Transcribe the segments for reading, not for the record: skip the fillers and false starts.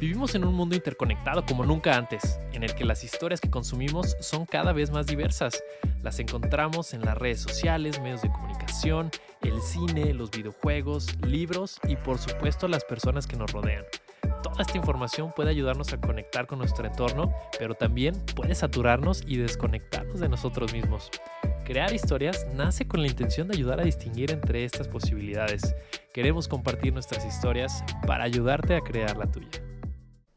Vivimos en un mundo interconectado como nunca antes, en el que las historias que consumimos son cada vez más diversas. Las encontramos en las redes sociales, medios de comunicación, el cine, los videojuegos, libros y por supuesto las personas que nos rodean. Toda esta información puede ayudarnos a conectar con nuestro entorno, pero también puede saturarnos y desconectarnos de nosotros mismos. Crear historias nace con la intención de ayudar a distinguir entre estas posibilidades. Queremos compartir nuestras historias para ayudarte a crear la tuya.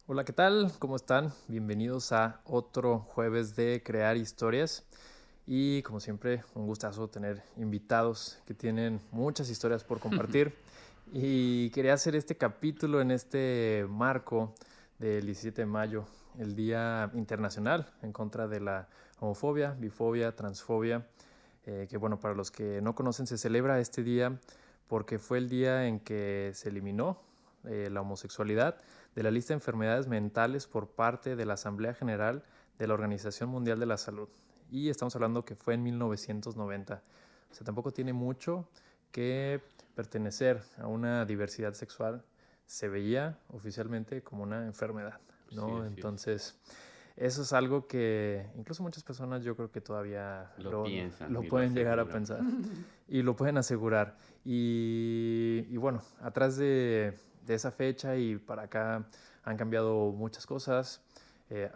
Hola, ¿qué tal? ¿Cómo están? Bienvenidos a otro jueves de Crear Historias. Y como siempre, un gustazo tener invitados que tienen muchas historias por compartir. Y quería hacer este capítulo en este marco del 17 de mayo, el Día Internacional en contra de la homofobia, bifobia, transfobia. Que bueno, para los que no conocen, se celebra este día porque fue el día en que se eliminó la homosexualidad de la lista de enfermedades mentales por parte de la Asamblea General de la Organización Mundial de la Salud. Y estamos hablando que fue en 1990. O sea, tampoco tiene mucho que pertenecer a una diversidad sexual. Se veía oficialmente como una enfermedad, ¿no? Sí, Entonces, eso es algo que incluso muchas personas yo creo que todavía lo piensan lo y lo pueden llegar a aseguran. pensar y lo pueden asegurar. Y bueno, atrás de esa fecha y para acá han cambiado muchas cosas.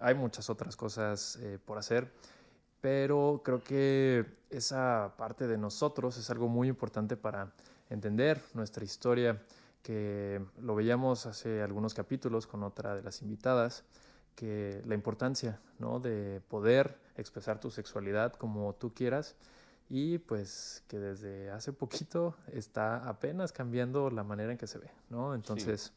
Hay muchas otras cosas por hacer, pero creo que esa parte de nosotros es algo muy importante para entender nuestra historia, que lo veíamos hace algunos capítulos con otra de las invitadas, que la importancia, ¿no?, de poder expresar tu sexualidad como tú quieras y pues que desde hace poquito está apenas cambiando la manera en que se ve, ¿no? Sí. Entonces,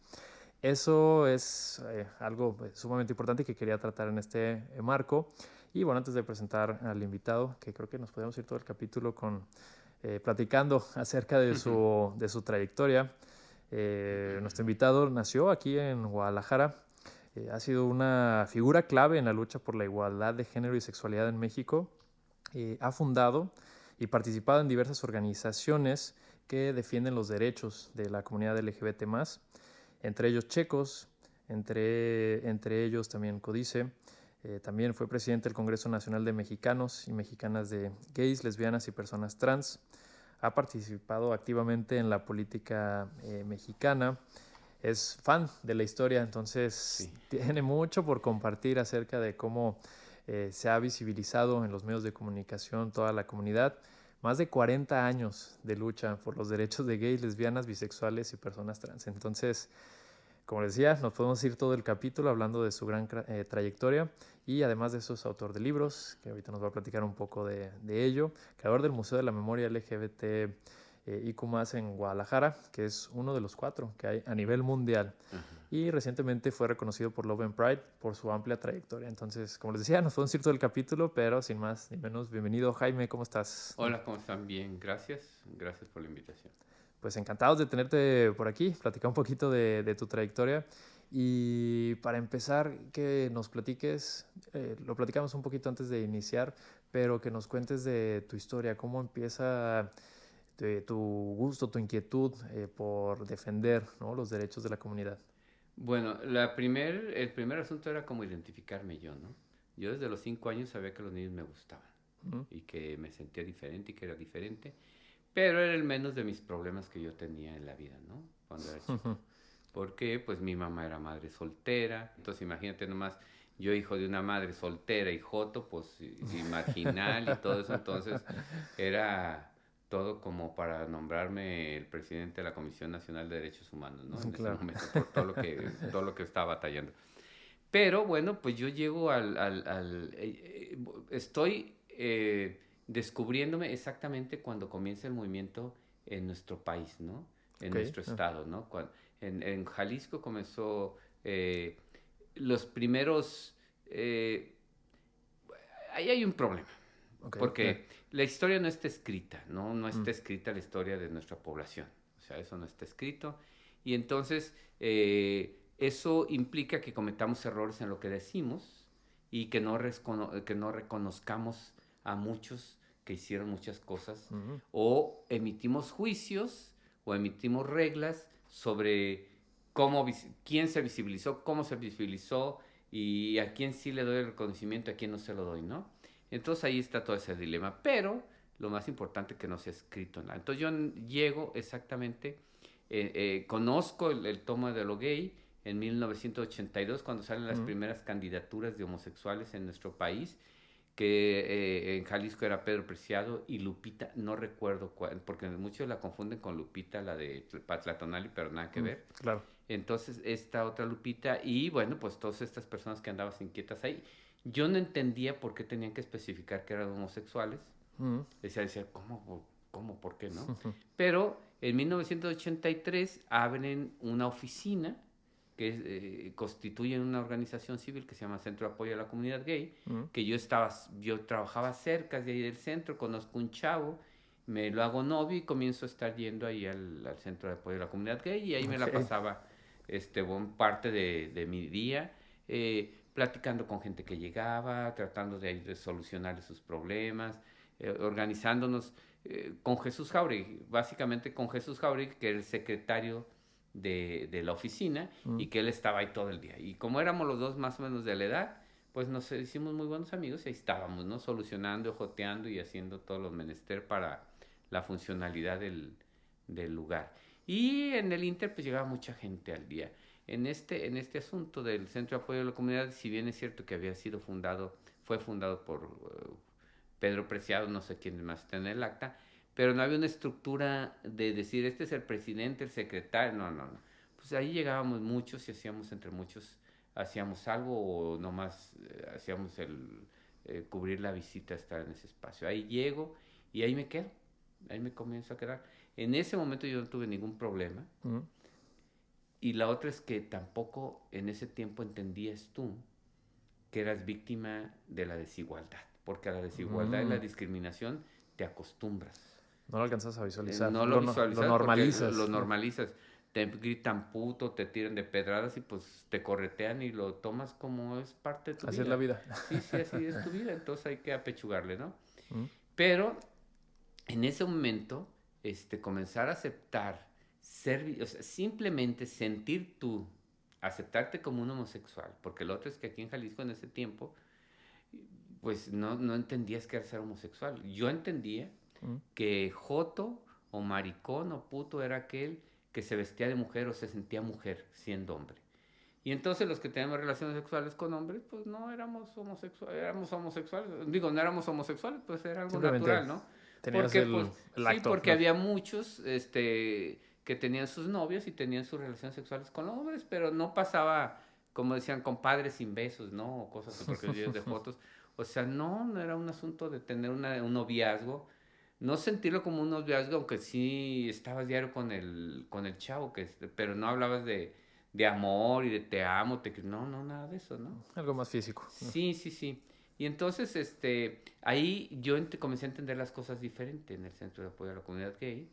eso es algo sumamente importante que quería tratar en este marco. Y bueno, antes de presentar al invitado, que creo que nos podemos ir todo el capítulo con platicando acerca de su trayectoria. Nuestro invitado nació aquí en Guadalajara. Ha sido una figura clave en la lucha por la igualdad de género y sexualidad en México. Ha fundado y participado en diversas organizaciones que defienden los derechos de la comunidad LGBT+, entre ellos Checos, entre ellos también Codice. También fue presidente del Congreso Nacional de Mexicanos y Mexicanas de Gays, Lesbianas y Personas Trans. Ha participado activamente en la política mexicana. Es fan de la historia, entonces Sí. tiene mucho por compartir acerca de cómo se ha visibilizado en los medios de comunicación toda la comunidad. Más de 40 años de lucha por los derechos de gays, lesbianas, bisexuales y personas trans. Entonces, como les decía, nos podemos ir todo el capítulo hablando de su gran trayectoria y además de eso es autor de libros, que ahorita nos va a platicar un poco de ello, creador del Museo de la Memoria LGBT IQ+, en Guadalajara, que es uno de los 4 que hay a nivel mundial. Ajá. Y recientemente fue reconocido por Love and Pride por su amplia trayectoria. Entonces, como les decía, nos podemos ir todo el capítulo, pero sin más ni menos, bienvenido Jaime, ¿cómo estás? Hola, ¿cómo están? Bien, gracias. Gracias por la invitación. Pues encantados de tenerte por aquí, platicar un poquito de tu trayectoria. Y para empezar, que nos platiques, lo platicamos un poquito antes de iniciar, pero que nos cuentes de tu historia, cómo empieza tu gusto, tu inquietud por defender, ¿no?, los derechos de la comunidad. Bueno, el primer asunto era como identificarme yo, ¿no? Yo desde los 5 años sabía que los niños me gustaban ¿Mm? y que me sentía diferente y que era diferente, pero era el menos de mis problemas que yo tenía en la vida, ¿no? Cuando era chico. Porque pues mi mamá era madre soltera, entonces imagínate nomás, yo hijo de una madre soltera y joto, pues y marginal y todo eso, entonces era todo como para nombrarme el presidente de la Comisión Nacional de Derechos Humanos, ¿no? En ese Claro. momento, por todo lo que estaba batallando. Pero bueno, pues yo llego estoy descubriéndome exactamente cuando comienza el movimiento en nuestro país, ¿no? En Ok. nuestro estado, ¿no? En Jalisco comenzó los primeros... ahí hay un problema, Ok. porque la historia no está escrita, ¿no? No Mm. está escrita la historia de nuestra población. O sea, eso no está escrito. Y entonces eso implica que cometamos errores en lo que decimos y que no reconozcamos a muchos que hicieron muchas cosas o emitimos juicios o emitimos reglas sobre quién se visibilizó, cómo se visibilizó y a quién sí le doy el reconocimiento, a quién no se lo doy, ¿no? Entonces ahí está todo ese dilema, pero lo más importante que no se ha escrito nada. Entonces yo llego exactamente, conozco el tomo de lo gay en 1982 cuando salen las primeras candidaturas de homosexuales en nuestro país, que en Jalisco era Pedro Preciado y Lupita, no recuerdo cuál, porque muchos la confunden con Lupita, la de Patlatonali, pero nada que ver. Claro. Entonces, esta otra Lupita, y bueno, pues todas estas personas que andaban inquietas ahí, yo no entendía por qué tenían que especificar que eran homosexuales. Decía, ¿cómo, por qué no? Pero en 1983 abren una oficina que constituyen una organización civil que se llama Centro de Apoyo a la Comunidad Gay, que yo trabajaba cerca de ahí del centro, conozco un chavo, me lo hago novio y comienzo a estar yendo ahí al Centro de Apoyo a la Comunidad Gay y ahí me la pasaba parte de mi día, platicando con gente que llegaba, tratando de solucionar sus problemas, organizándonos con Jesús Jauregui, básicamente con Jesús Jauregui, que era el secretario de la oficina y que él estaba ahí todo el día. Y como éramos los dos más o menos de la edad, pues nos hicimos muy buenos amigos y ahí estábamos, ¿no? Solucionando, joteando y haciendo todos los menester para la funcionalidad del lugar. Y en el Inter pues llegaba mucha gente al día. En este asunto del Centro de Apoyo a la Comunidad, si bien es cierto que fue fundado por Pedro Preciado, no sé quién más está en el acta, pero no había una estructura de decir, este es el presidente, el secretario, no. Pues ahí llegábamos muchos y entre muchos hacíamos algo o nomás hacíamos cubrir la visita, estar en ese espacio. Ahí llego y ahí me quedo, ahí me comienzo a quedar. En ese momento yo no tuve ningún problema. Y la otra es que tampoco en ese tiempo entendías tú que eras víctima de la desigualdad, porque a la desigualdad y la discriminación te acostumbras. No lo alcanzas a visualizar. No lo visualizas, lo normalizas. Lo normalizas. Te gritan puto, te tiran de pedradas y pues te corretean y lo tomas como es parte de tu vida. Así es la vida. Sí, así es tu vida, entonces hay que apechugarle, ¿no? Pero en ese momento, comenzar a aceptar, o sea, simplemente sentir tú, aceptarte como un homosexual, porque lo otro es que aquí en Jalisco en ese tiempo, pues no entendías que era ser homosexual. Yo entendía que joto o maricón o puto era aquel que se vestía de mujer o se sentía mujer siendo hombre. Y entonces los que teníamos relaciones sexuales con hombres, pues no éramos homosexuales. Digo, no éramos homosexuales, pues era algo natural, ¿no? Tenías el acto. Sí, porque había muchos que tenían sus novios y tenían sus relaciones sexuales con hombres, pero no pasaba, como decían, compadres sin besos, ¿no? O cosas así, porque videos de fotos. O sea, no era un asunto de tener un noviazgo. No sentirlo como un noviazgo, aunque sí estabas diario con el chavo, pero no hablabas de amor y de te amo, no, nada de eso, ¿no? Algo más físico. Sí. Y entonces, ahí yo comencé a entender las cosas diferente en el Centro de Apoyo a la Comunidad Gay.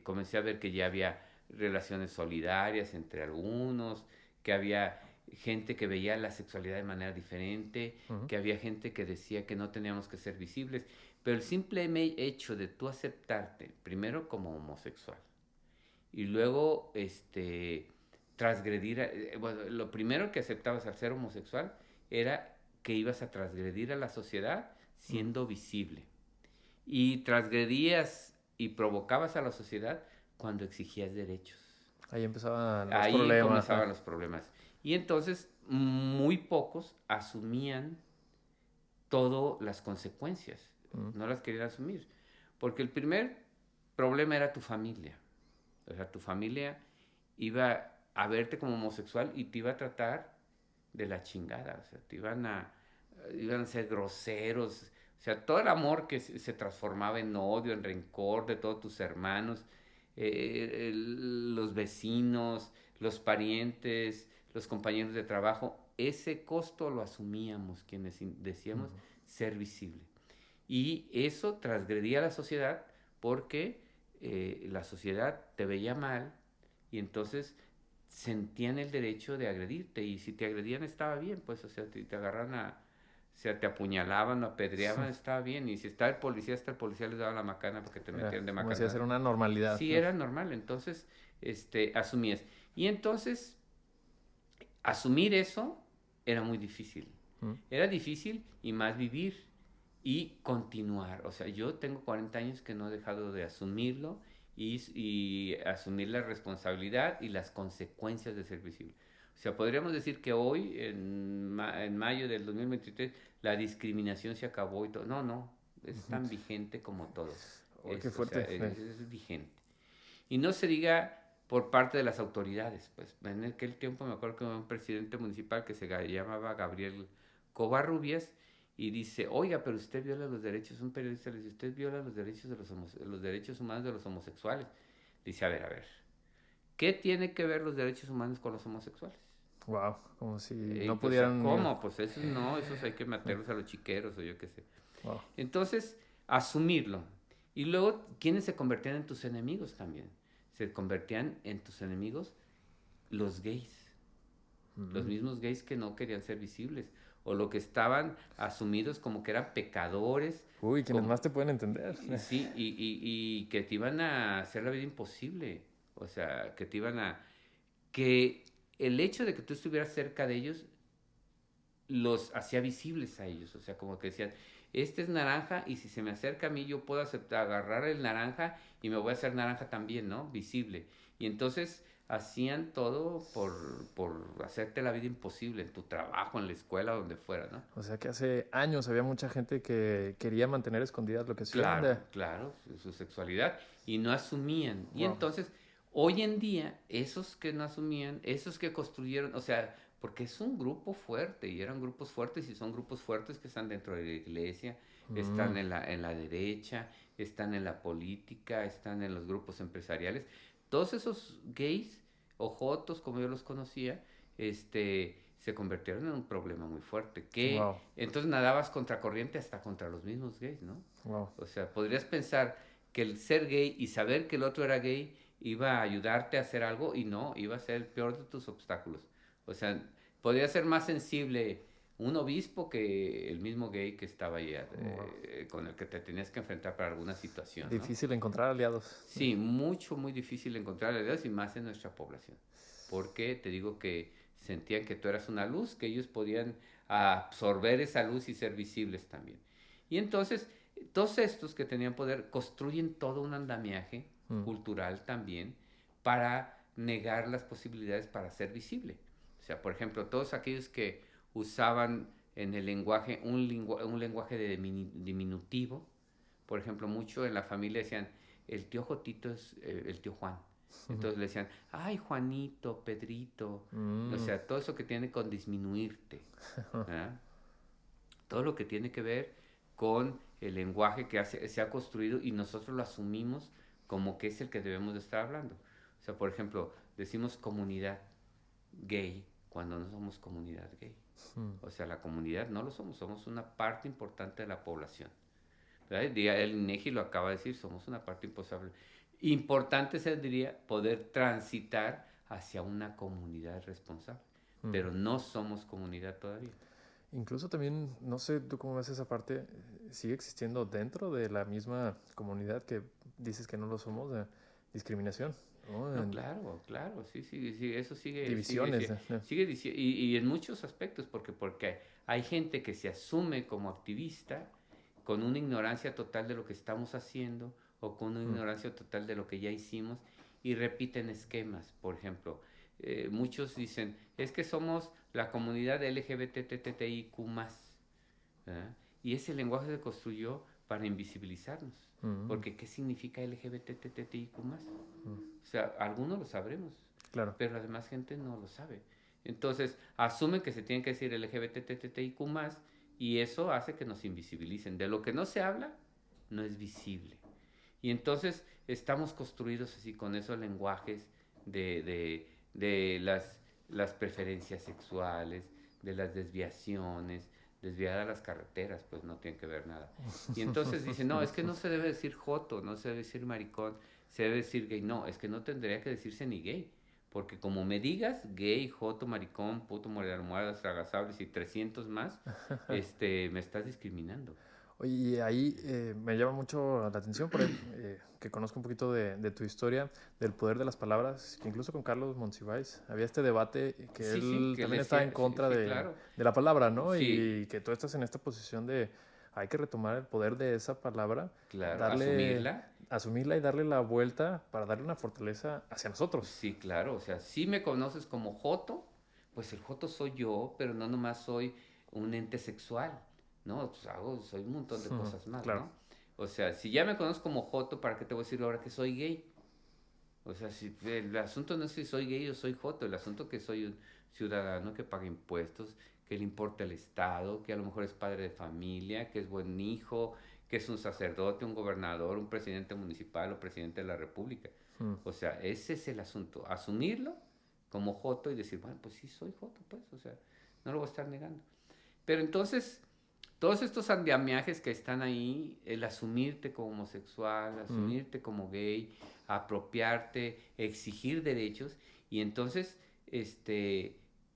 Comencé a ver que ya había relaciones solidarias entre algunos, que había gente que veía la sexualidad de manera diferente, que había gente que decía que no teníamos que ser visibles. Pero el simple hecho de tú aceptarte, primero como homosexual, y luego transgredir, bueno, lo primero que aceptabas al ser homosexual era que ibas a transgredir a la sociedad siendo visible. Y transgredías y provocabas a la sociedad cuando exigías derechos. Ahí empezaban los Ahí problemas. comenzaban los problemas. Y entonces muy pocos asumían todas las consecuencias. No las querían asumir. Porque el primer problema era tu familia. O sea, tu familia iba a verte como homosexual y te iba a tratar de la chingada. O sea, iban a ser groseros. O sea, todo el amor que se transformaba en odio, en rencor de todos tus hermanos, los vecinos, los parientes, los compañeros de trabajo, ese costo lo asumíamos quienes decíamos ser visible. Y eso transgredía a la sociedad porque la sociedad te veía mal y entonces sentían el derecho de agredirte. Y si te agredían estaba bien, pues, o sea, te agarran O sea, te apuñalaban o apedreaban, estaba bien. Y si estaba el policía, hasta el policía les daba la macana porque te metían de Como macana. decía, era una normalidad, Sí, ¿no? era normal. Entonces, asumías. Y entonces, asumir eso era muy difícil. Mm. Era difícil y más vivir y continuar. O sea, yo tengo 40 años que no he dejado de asumirlo y asumir la responsabilidad y las consecuencias de ser visible. O sea, podríamos decir que hoy, en mayo del 2023, la discriminación se acabó y todo. No, no, es tan vigente como todo. Oh, qué O sea, fuerte. es vigente. Y no se diga por parte de las autoridades. Pues en aquel tiempo me acuerdo que un presidente municipal que se llamaba Gabriel Covarrubias y dice, oiga, pero usted viola los derechos, un periodista le dice, usted viola los derechos, los derechos humanos de los homosexuales. Dice, a ver, ¿qué tiene que ver los derechos humanos con los homosexuales? Wow, como si no O sea, pudieran... ¿cómo? Pues esos no, esos hay que meterlos a los chiqueros o yo qué sé. Wow. Entonces, asumirlo. Y luego, ¿quiénes se convertían en tus enemigos también? Se convertían en tus enemigos los gays. Los mismos gays que no querían ser visibles. O lo que estaban asumidos como que eran pecadores. Uy, quienes más te pueden entender. Sí, y que te iban a hacer la vida imposible. O sea, que te iban a... Que el hecho de que tú estuvieras cerca de ellos los hacía visibles a ellos. O sea, como que decían, este es naranja y si se me acerca a mí yo puedo agarrar el naranja y me voy a hacer naranja también, ¿no? Visible. Y entonces hacían todo por hacerte la vida imposible en tu trabajo, en la escuela, donde fuera, ¿no? O sea que hace años había mucha gente que quería mantener escondidas lo que hacían. Claro, su sexualidad y no asumían. Y Wow. entonces, hoy en día, esos que no asumían, esos que construyeron, o sea, porque es un grupo fuerte y eran grupos fuertes y son grupos fuertes que están dentro de la iglesia, están en la derecha, están en la política, están en los grupos empresariales. Todos esos gays o jotos, como yo los conocía, se convirtieron en un problema muy fuerte. Que Wow. entonces nadabas contracorriente hasta contra los mismos gays, ¿no? Wow. O sea, podrías pensar que el ser gay y saber que el otro era gay iba a ayudarte a hacer algo y no, iba a ser el peor de tus obstáculos. O sea, podría ser más sensible un obispo que el mismo gay que estaba ahí, con el que te tenías que enfrentar para alguna situación, ¿no? Difícil encontrar aliados. Sí, muy difícil encontrar aliados y más en nuestra población. Porque te digo que sentían que tú eras una luz, que ellos podían absorber esa luz y ser visibles también. Y entonces, todos estos que tenían poder construyen todo un andamiaje cultural también para negar las posibilidades para ser visible. O sea, por ejemplo, todos aquellos que usaban en el lenguaje un lenguaje de diminutivo, por ejemplo, mucho en la familia decían, el tío Jotito es el tío Juan. Entonces le decían, ay, Juanito, Pedrito. O sea, todo eso que tiene con disminuirte. ¿Verdad? Todo lo que tiene que ver con el lenguaje que se ha construido y nosotros lo asumimos como que es el que debemos de estar hablando. O sea, por ejemplo, decimos comunidad gay cuando no somos comunidad gay. O sea, la comunidad no lo somos, somos una parte importante de la población. ¿Verdad? El INEGI lo acaba de decir, somos una parte importante se diría poder transitar hacia una comunidad responsable, pero no somos comunidad todavía. Incluso también, no sé tú cómo ves esa parte, sigue existiendo dentro de la misma comunidad que dices que no lo somos, de discriminación. No, claro, sí, eso sigue. Divisiones. Y en muchos aspectos, porque hay gente que se asume como activista con una ignorancia total de lo que estamos haciendo o con una ignorancia total de lo que ya hicimos y repiten esquemas. Por ejemplo, muchos dicen, es que somos la comunidad LGBTTIQ+, ¿verdad? Y ese lenguaje se construyó para invisibilizarnos. Porque ¿qué significa LGBTTIQ+? O sea, algunos lo sabremos, claro, pero la demás gente no lo sabe. Entonces, asumen que se tiene que decir LGBTTIQ+, y eso hace que nos invisibilicen. De lo que no se habla, no es visible. Y entonces estamos construidos así con esos lenguajes de las preferencias sexuales, de las desviaciones, desviar a las carreteras, pues no tienen que ver nada. Y entonces dicen, no, es que no se debe decir joto, no se debe decir maricón, se debe decir gay. No, es que no tendría que decirse ni gay, Porque como me digas gay, joto, maricón, puto, muerde almohadas, tragasables y 300 más, me estás discriminando. Oye, y ahí me llama mucho la atención, por ahí, que conozco un poquito de tu historia, del poder de las palabras, que incluso con Carlos Monsiváis había este debate que Sí, sí, él que él también estaba decía, en sí, contra sí, claro. de la palabra, ¿no? Sí, Y que tú estás en esta posición de hay que retomar el poder de esa palabra, claro, darle, asumirla. asumirla y darle la vuelta para darle una fortaleza hacia nosotros. Sí, claro, o sea, si me conoces como joto, pues el joto soy yo, pero no nomás soy un ente sexual, ¿no? Pues soy un montón de cosas más, Claro. ¿no? O sea, si ya me conoces como joto, ¿para qué te voy a decir ahora que soy gay? O sea, si el asunto no es si soy gay o soy joto, el asunto es que soy un ciudadano que paga impuestos, que le importa el Estado, que a lo mejor es padre de familia, que es buen hijo, que es un sacerdote, un gobernador, un presidente municipal o presidente de la República. Mm. O sea, ese es el asunto, asumirlo como joto y decir, bueno, pues sí soy joto, pues, o sea, no lo voy a estar negando. Pero entonces, todos estos andamiajes que están ahí, el asumirte como homosexual, Mm. asumirte como gay, apropiarte, exigir derechos, y entonces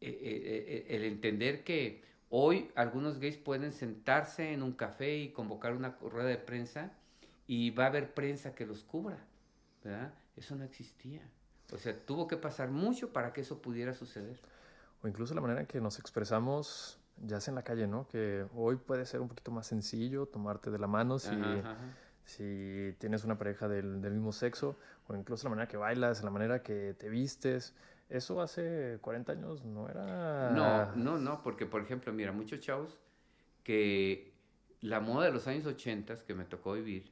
el entender que hoy algunos gays pueden sentarse en un café y convocar una rueda de prensa y va a haber prensa que los cubra, ¿verdad? Eso no existía. O sea, tuvo que pasar mucho para que eso pudiera suceder. O incluso la manera en que nos expresamos, ya sea en la calle, ¿no? Que hoy puede ser un poquito más sencillo tomarte de la mano Ajá, ajá, ajá. si tienes una pareja del mismo sexo, o incluso la manera que bailas, la manera que te vistes. Eso hace 40 años no No, era... no, no, porque por ejemplo, mira, muchos chavos que la moda de los años 80 que me tocó vivir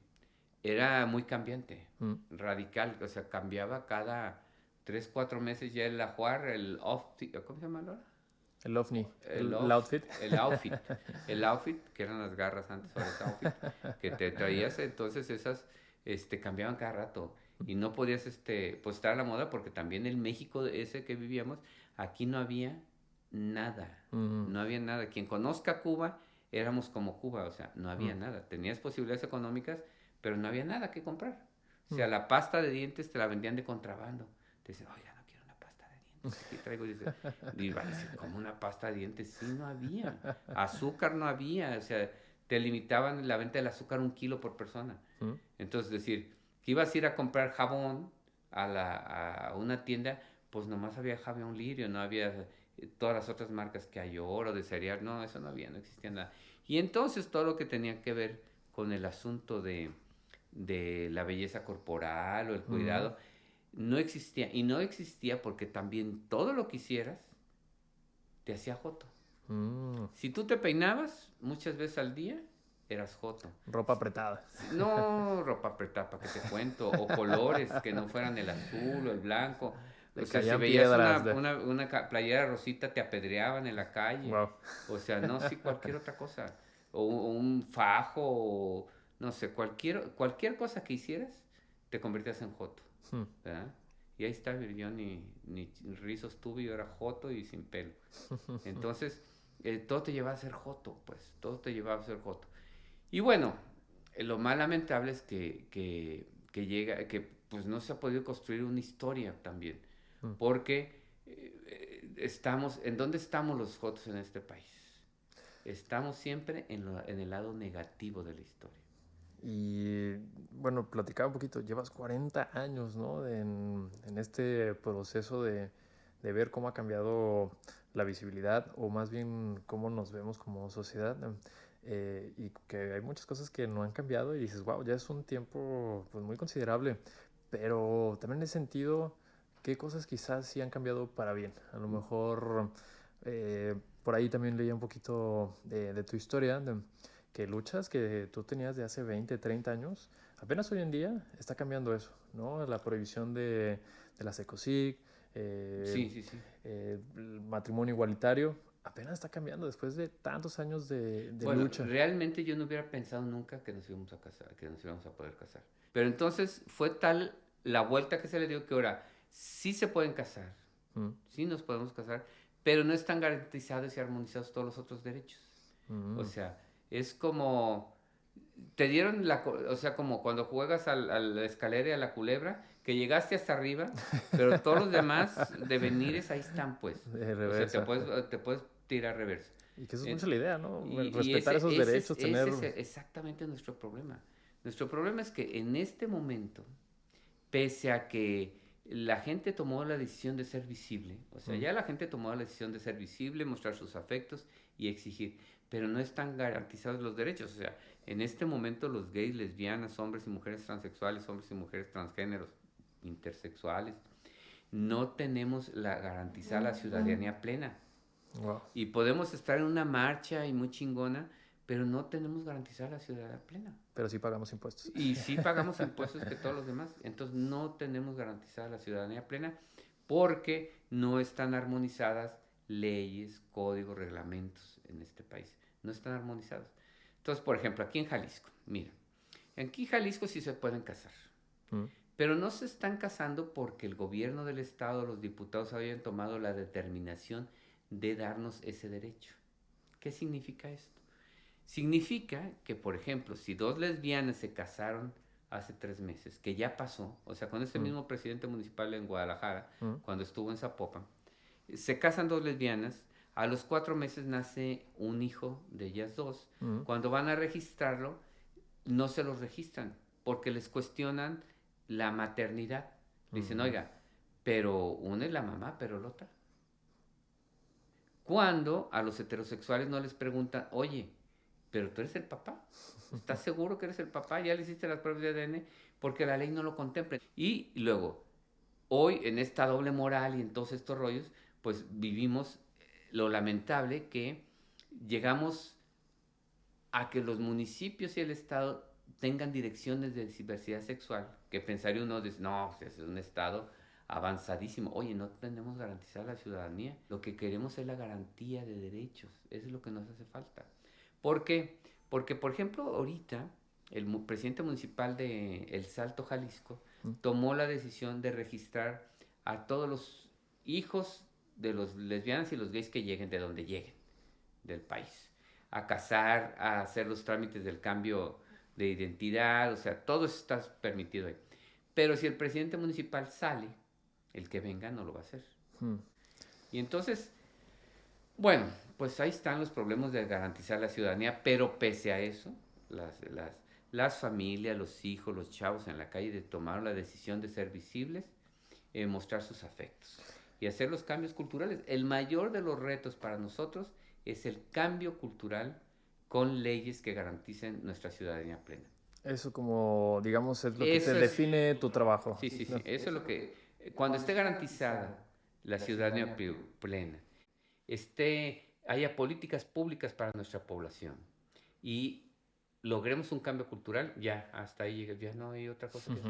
era muy cambiante, Mm. radical, o sea, cambiaba cada 3, 4 meses ya el ajuar, el off, ¿cómo se llama ahora? El ovni, El el off, outfit. el outfit, que eran las garras antes, ahora es outfit, que te traías, entonces esas, cambiaban cada rato y no podías, pues estar a la moda porque también el México ese que vivíamos, aquí no había nada, Mm. no había nada. Quien conozca Cuba, éramos como Cuba, o sea, no había Mm. nada. Tenías posibilidades económicas, pero no había nada que comprar. O Mm. sea, la pasta de dientes te la vendían de contrabando. Te dicen, oye, no quiero una pasta de dientes, aquí traigo, y va a decir, ¿cómo una pasta de dientes? Sí, no había. Azúcar no había, o sea, te limitaban la venta del azúcar 1 kilo por persona. Mm. Entonces, decir, que ibas a ir a comprar jabón a una tienda, pues nomás había jabón Lirio, no había todas las otras marcas que hay, oro, de cereal, no, eso no había, no existía nada. Y entonces todo lo que tenía que ver con el asunto de la belleza corporal o el Mm. cuidado, no existía. Y no existía porque también todo lo que hicieras te hacía joto. Mm. Si tú te peinabas muchas veces al día, eras joto. Ropa apretada. No, ropa apretada, ¿para qué te cuento? O colores que no fueran el azul o el blanco. O Le sea, si caían veías piedras. una playera rosita, te apedreaban en la calle. Wow. O sea, no, sí, cualquier otra cosa. O un fajo, o no sé, cualquier cosa que hicieras, te convertías en joto, Mm. ¿verdad? Y ahí está, yo ni rizos tuve, yo era joto y sin pelo. Entonces, todo te llevaba a ser joto, pues, todo te llevaba a ser joto. Y bueno, lo más lamentable es que pues no se ha podido construir una historia también, Mm. porque ¿en dónde estamos los jotos en este país? Estamos siempre en el lado negativo de la historia. Y bueno, platicaba un poquito, llevas 40 años, ¿no? En este proceso de ver cómo ha cambiado la visibilidad o más bien cómo nos vemos como sociedad. Y que hay muchas cosas que no han cambiado y dices, wow, ya es un tiempo pues, muy considerable. Pero también en ese sentido, ¿qué cosas quizás sí han cambiado para bien? A lo mejor por ahí también leía un poquito de tu historia. Que luchas que tú tenías de hace 20, 30 años, apenas hoy en día está cambiando eso, ¿no? La prohibición de las ECOSIG, Sí, sí, sí. el matrimonio igualitario, apenas está cambiando después de tantos años de Bueno, lucha. realmente yo no hubiera pensado nunca que nos íbamos a casar, que nos íbamos a poder casar. Pero entonces fue tal la vuelta que se le dio que ahora sí se pueden casar, Mm. sí nos podemos casar, pero no están garantizados y armonizados todos los otros derechos. O Mm. sea, es como, te dieron o sea, como cuando juegas a la escalera y a la culebra, que llegaste hasta arriba, pero todos los demás devenires ahí están, pues. De O sea, reversa. te puedes tirar reversa. Y que eso es mucho En- la idea, ¿no? y Respetar esos derechos, tener... ese es exactamente nuestro problema. Nuestro problema es que en este momento, pese a que la gente tomó la decisión de ser visible, o sea, ya la gente tomó la decisión de ser visible, mostrar sus afectos y exigir, pero no están garantizados los derechos. O sea, en este momento los gays, lesbianas, hombres y mujeres transexuales, hombres y mujeres transgéneros, intersexuales, no tenemos garantizada la ciudadanía plena. Wow. Y podemos estar en una marcha y muy chingona, pero no tenemos garantizada la ciudadanía plena. Pero sí pagamos impuestos. Y sí pagamos impuestos que todos los demás. Entonces no tenemos garantizada la ciudadanía plena porque no están armonizadas leyes, códigos, reglamentos en este país. No están armonizados. Entonces, por ejemplo, aquí en Jalisco, mira, aquí en Jalisco sí se pueden casar. Mm. Pero no se están casando porque el gobierno del estado, los diputados habían tomado la determinación de darnos ese derecho. ¿Qué significa esto? Significa que, por ejemplo, si dos lesbianas se casaron hace 3 meses, que ya pasó, o sea, con este mismo presidente municipal en Guadalajara, cuando estuvo en Zapopan, se casan dos lesbianas, a los 4 meses nace un hijo de ellas dos. Cuando van a registrarlo, no se los registran, porque les cuestionan la maternidad. Dicen, oiga, pero una es la mamá, pero la otra. Cuando a los heterosexuales no les preguntan, oye, pero tú eres el papá, ¿estás seguro que eres el papá? ¿Ya le hiciste las pruebas de ADN? Porque la ley no lo contempla. Y luego, hoy en esta doble moral y en todos estos rollos, pues vivimos lo lamentable que llegamos a que los municipios y el Estado tengan direcciones de diversidad sexual, que pensaría uno, no, es un Estado avanzadísimo. Oye, no tenemos garantizada la ciudadanía. Lo que queremos es la garantía de derechos. Eso es lo que nos hace falta. ¿Por qué? Porque, por ejemplo, ahorita el presidente municipal de El Salto, Jalisco, tomó la decisión de registrar a todos los hijos de los lesbianas y los gays que lleguen de donde lleguen del país. A casar, a hacer los trámites del cambio de identidad, o sea, todo eso está permitido ahí. Pero si el presidente municipal sale, el que venga no lo va a hacer. Y entonces, bueno, pues ahí están los problemas de garantizar la ciudadanía, pero pese a eso, las familias, los hijos, los chavos en la calle tomaron la decisión de ser visibles, mostrar sus afectos y hacer los cambios culturales. El mayor de los retos para nosotros es el cambio cultural con leyes que garanticen nuestra ciudadanía plena. Eso como, digamos, es lo que te define tu trabajo. Sí, sí, sí. Eso es lo que, cuando esté garantizada la ciudadanía plena, haya políticas públicas para nuestra población y logremos un cambio cultural, ya, hasta ahí llega, ya no hay otra cosa que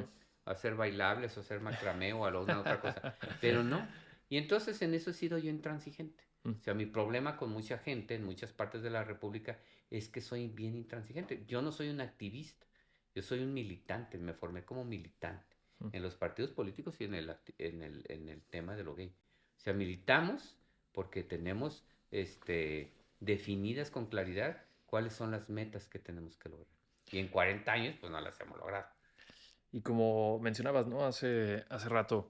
hacer bailables o hacer macramé o alguna otra cosa, pero no. Y entonces en eso he sido yo intransigente. O sea, mi problema con mucha gente en muchas partes de la República es que soy bien intransigente. Yo no soy un activista, yo soy un militante, me formé como militante en los partidos políticos y en el tema de lo gay. O sea, militamos porque tenemos definidas con claridad cuáles son las metas que tenemos que lograr. Y en 40 años, pues no las hemos logrado. Y como mencionabas, ¿no? Hace rato,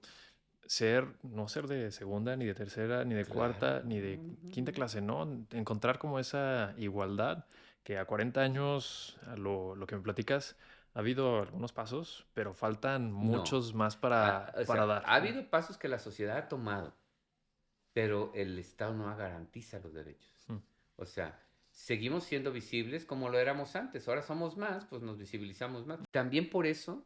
no ser de segunda, ni de tercera, ni de cuarta, ni de quinta clase, ¿no? Encontrar como esa igualdad que a 40 años, a lo que me platicas, ha habido algunos pasos, pero faltan muchos más para dar. Ha habido pasos que la sociedad ha tomado, pero el Estado no garantiza los derechos. O sea, seguimos siendo visibles como lo éramos antes. Ahora somos más, pues nos visibilizamos más. También por eso,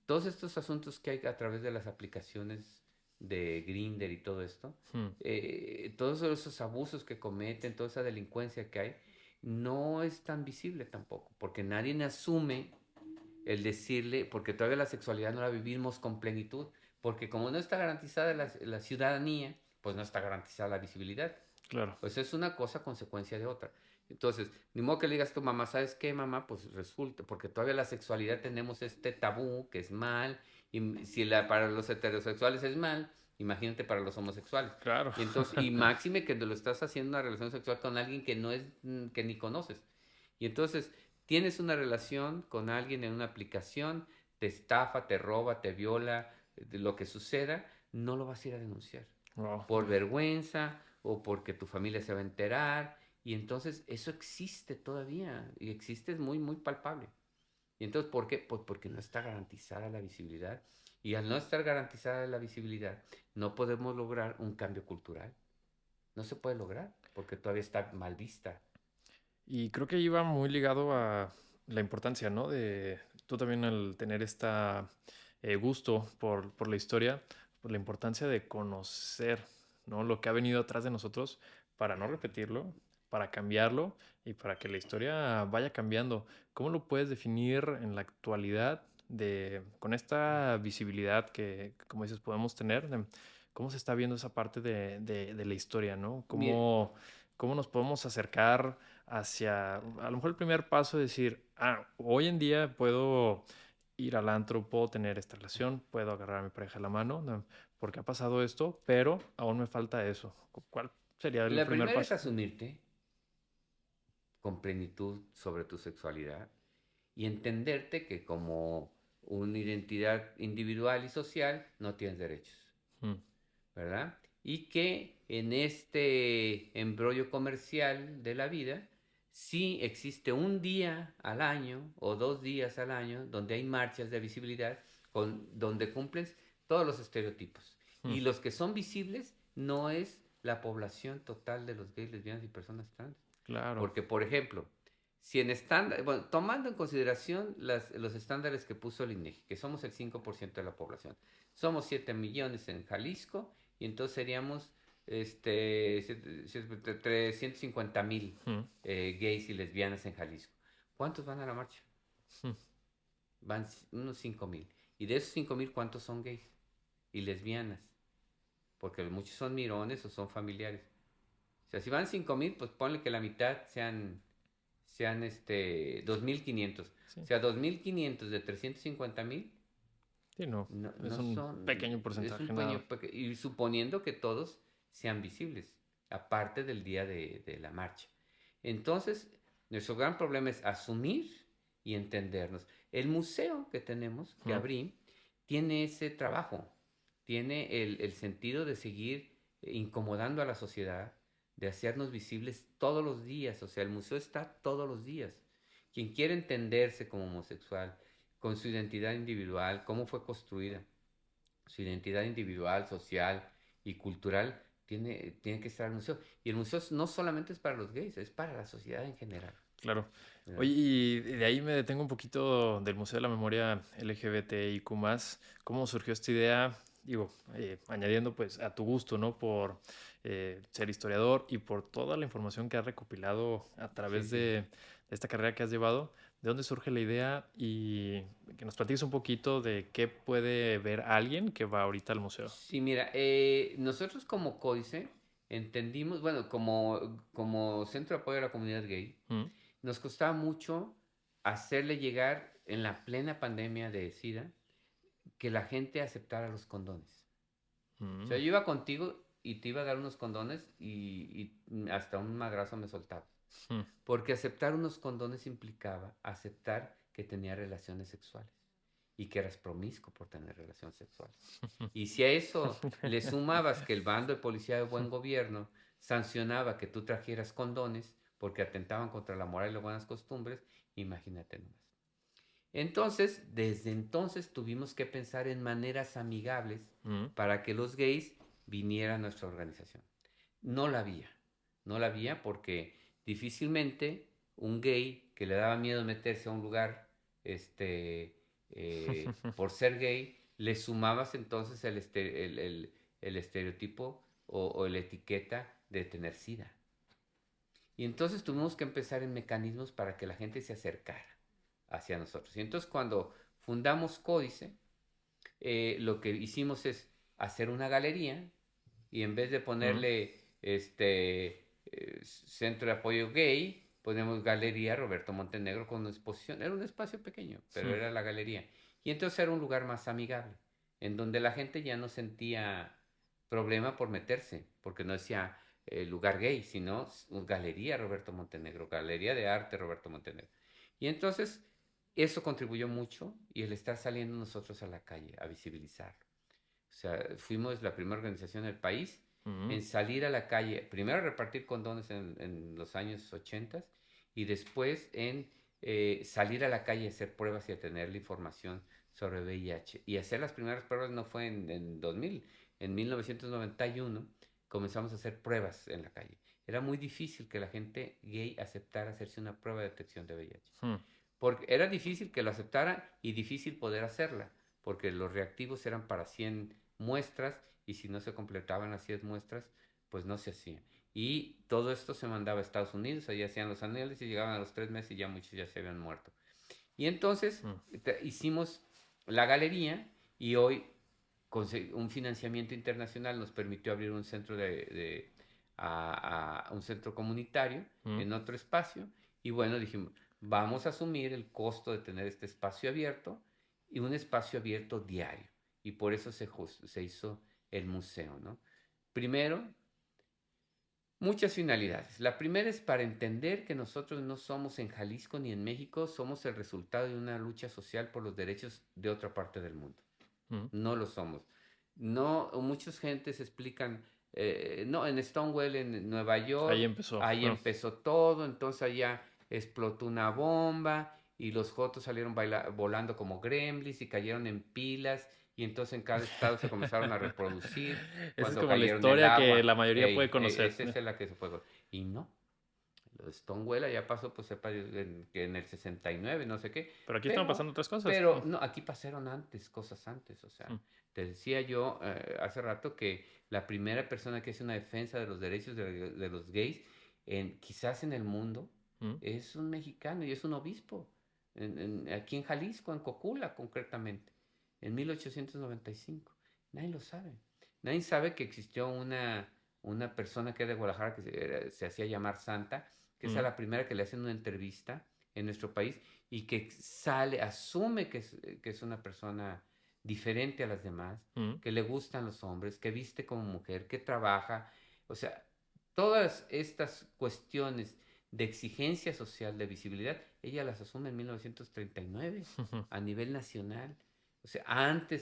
todos estos asuntos que hay a través de las aplicaciones de Grindr y todo esto, todos esos abusos que cometen, toda esa delincuencia que hay, no es tan visible tampoco, porque nadie asume el decirle, porque todavía la sexualidad no la vivimos con plenitud, porque como no está garantizada la ciudadanía, pues no está garantizada la visibilidad. Claro. Pues es una cosa consecuencia de otra. Entonces, ni modo que le digas a tu mamá, ¿sabes qué, mamá? Pues resulta, porque todavía la sexualidad tenemos este tabú que es mal, y si para los heterosexuales es mal, imagínate para los homosexuales. Claro. Y entonces, y máxime que lo estás haciendo una relación sexual con alguien que no es, que ni conoces. Y entonces, tienes una relación con alguien en una aplicación, te estafa, te roba, te viola, de lo que suceda, no lo vas a ir a denunciar. Wow. Por vergüenza o porque tu familia se va a enterar. Y entonces eso existe todavía y existe, es muy, muy palpable. Y entonces, ¿por qué? Pues porque no está garantizada la visibilidad. Y al no estar garantizada la visibilidad, no podemos lograr un cambio cultural. No se puede lograr porque todavía está mal vista. Y creo que iba muy ligado a la importancia, ¿no? De tú también al tener esta gusto por la historia, por la importancia de conocer, ¿no? Lo que ha venido atrás de nosotros para no repetirlo, para cambiarlo y para que la historia vaya cambiando. ¿Cómo lo puedes definir en la actualidad con esta visibilidad que, como dices, podemos tener? ¿Cómo se está viendo esa parte de la historia, ¿no? Mira, ¿Cómo nos podemos acercar hacia, a lo mejor el primer paso es decir, hoy en día puedo ir al antro, puedo tener esta relación, puedo agarrar a mi pareja de la mano, ¿no? Porque ha pasado esto, pero aún me falta eso. ¿Cuál sería el la primer primera es paso? asumirte con plenitud sobre tu sexualidad y entenderte que como una identidad individual y social no tienes derechos, Mm, ¿verdad? Y que en este embrollo comercial de la vida, sí existe un día al año o 2 días al año donde hay marchas de visibilidad donde cumplen todos los estereotipos. mm, Y los que son visibles no es la población total de los gays, lesbianas y personas trans. claro. Porque, por ejemplo, si en estándar, bueno, tomando en consideración los estándares que puso el INEGI, que somos el 5% de la población, somos 7 millones en Jalisco y entonces seríamos 350,000 Mm, gays y lesbianas en Jalisco. ¿Cuántos van a la marcha? mm, Van unos 5,000. Y de esos 5,000, ¿cuántos son gays y lesbianas? Porque muchos son mirones o son familiares. O sea, si van 5,000, pues ponle que la mitad sean 2,500. sí, O sea, 2,500 de 350,000 sí, no. no, Es no un son, pequeño es un porcentaje, pequeño, nada. y suponiendo que todos sean visibles, aparte del día de la marcha. Entonces, nuestro gran problema es asumir y entendernos. El museo que tenemos, que Mm, abrí, tiene ese trabajo, tiene el sentido de seguir incomodando a la sociedad, de hacernos visibles todos los días. O sea, el museo está todos los días. Quien quiere entenderse como homosexual, con su identidad individual, cómo fue construida, su identidad individual, social y cultural, tiene que estar en el museo. Y el museo no solamente es para los gays, es para la sociedad en general. claro. Oye, ¿Verdad? y de ahí me detengo un poquito del Museo de la Memoria LGBTIQ+. ¿Cómo surgió esta idea? Digo, añadiendo pues a tu gusto, ¿no? Por ser historiador y por toda la información que has recopilado a Sí, través sí. de esta carrera que has llevado. ¿De dónde surge la idea? Y que nos platiques un poquito de qué puede ver alguien que va ahorita al museo. Sí, mira, nosotros como COICE entendimos, bueno, como Centro de Apoyo a la Comunidad Gay, Mm, nos costaba mucho hacerle llegar en la plena pandemia de SIDA que la gente aceptara los condones. O sea, mm, yo iba contigo y te iba a dar unos condones y hasta un madrazo me soltaba. mm. Porque aceptar unos condones implicaba aceptar que tenía relaciones sexuales y que eras promiscuo por tener relaciones sexuales. Y si a eso le sumabas que el bando de policía de buen gobierno sancionaba que tú trajeras condones porque atentaban contra la moral y las buenas costumbres, imagínate nomás. Entonces, desde entonces tuvimos que pensar en maneras amigables Mm, para que los gays vinieran a nuestra organización. No la había, no la había porque difícilmente un gay que le daba miedo meterse a un lugar por ser gay, le sumabas entonces el estereotipo o la etiqueta de tener SIDA. Y entonces tuvimos que empezar en mecanismos para que la gente se acercara hacia nosotros. Y entonces cuando fundamos Códice, lo que hicimos es hacer una galería y en vez de mm, ponerle Centro de Apoyo Gay, ponemos Galería Roberto Montenegro con una exposición. Era un espacio pequeño, pero mm. era la galería. Y entonces era un lugar más amigable, en donde la gente ya no sentía problema por meterse, porque no decía lugar gay, sino Galería Roberto Montenegro, Galería de Arte Roberto Montenegro. Y entonces eso contribuyó mucho y el estar saliendo nosotros a la calle a visibilizarlo. O sea, fuimos la primera organización del país en salir a la calle, primero a repartir condones en los años 80 y después en salir a la calle a hacer pruebas y a tener la información sobre VIH. Y hacer las primeras pruebas no fue en 2000, en 1991 comenzamos a hacer pruebas en la calle. Era muy difícil que la gente gay aceptara hacerse una prueba de detección de VIH. Porque era difícil que lo aceptaran y difícil poder hacerla, porque los reactivos eran para 100 muestras y si no se completaban las 100 muestras, pues no se hacía. Y todo esto se mandaba a Estados Unidos, allí hacían los análisis y llegaban a los 3 meses y ya muchos ya se habían muerto. Y entonces hicimos la galería y hoy un financiamiento internacional nos permitió abrir un centro un centro comunitario en otro espacio y bueno, dijimos, vamos a asumir el costo de tener este espacio abierto y un espacio abierto diario. Y por eso se hizo el museo, ¿no? Primero, muchas finalidades. La primera es para entender que nosotros no somos en Jalisco ni en México, somos el resultado de una lucha social por los derechos de otra parte del mundo. No lo somos. No, muchas gentes explican, no, en Stonewall, en Nueva York, ahí empezó todo, entonces allá explotó una bomba y los jotos salieron volando como gremlins y cayeron en pilas y entonces en cada estado se comenzaron a reproducir. Esa es como la historia que la mayoría puede conocer. Esa es la que se puede conocer. Y no. Lo de Stonewall ya pasó, pues sepa, en el 69, no sé qué. Pero aquí están pasando otras cosas. Pero no, aquí pasaron cosas antes. O sea, te decía yo hace rato que la primera persona que hace una defensa de los derechos de los gays, quizás en el mundo, es un mexicano y es un obispo. Aquí en Jalisco, en Cocula concretamente, en 1895. Nadie lo sabe. Nadie sabe que existió una persona que era de Guadalajara que se hacía llamar Santa, que es la primera que le hacen una entrevista en nuestro país y que asume que es una persona diferente a las demás, que le gustan los hombres, que viste como mujer, que trabaja. O sea, todas estas cuestiones de exigencia social, de visibilidad, ella las asume en 1939 a nivel nacional. O sea,